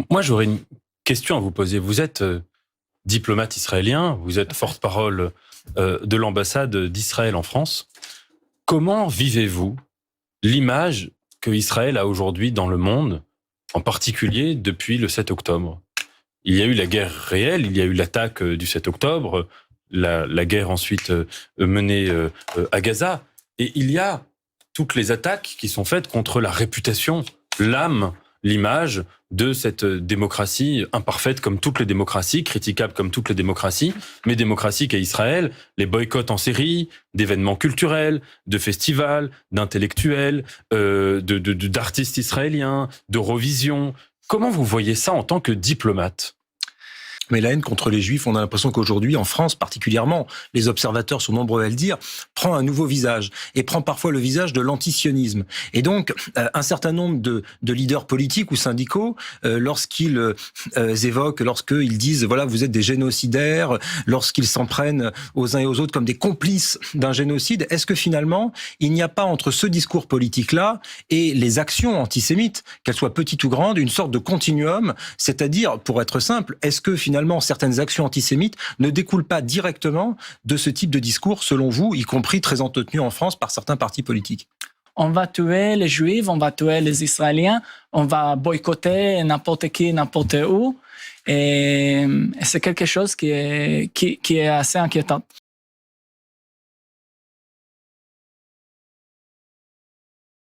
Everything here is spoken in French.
Moi, j'aurais une question à vous poser. Vous êtes diplomate israélien, vous êtes porte-parole de l'ambassade d'Israël en France. Comment vivez-vous l'image que Israël a aujourd'hui dans le monde, en particulier depuis le 7 octobre? Il y a eu la guerre réelle, il y a eu l'attaque du 7 octobre, la guerre ensuite menée à Gaza, et il y a toutes les attaques qui sont faites contre la réputation, l'âme, l'image de cette démocratie imparfaite comme toutes les démocraties, critiquable comme toutes les démocraties, mais démocratie qu'est Israël, les boycotts en série, d'événements culturels, de festivals, d'intellectuels, d'artistes israéliens, d'Eurovision. Comment vous voyez ça en tant que diplomate ? Mais la haine contre les Juifs, on a l'impression qu'aujourd'hui, en France particulièrement, les observateurs sont nombreux à le dire, prend un nouveau visage et prend parfois le visage de l'antisionisme. Et donc, un certain nombre de leaders politiques ou syndicaux, lorsqu'ils évoquent, lorsqu'ils disent, voilà, vous êtes des génocidaires, lorsqu'ils s'en prennent aux uns et aux autres comme des complices d'un génocide, est-ce que finalement, il n'y a pas entre ce discours politique-là et les actions antisémites, qu'elles soient petites ou grandes, une sorte de continuum, c'est-à-dire, pour être simple, est-ce que finalement certaines actions antisémites ne découlent pas directement de ce type de discours, selon vous, y compris très entretenu en France par certains partis politiques? On va tuer les Juifs, on va tuer les Israéliens, on va boycotter n'importe qui, n'importe où. Et c'est quelque chose qui est assez inquiétant.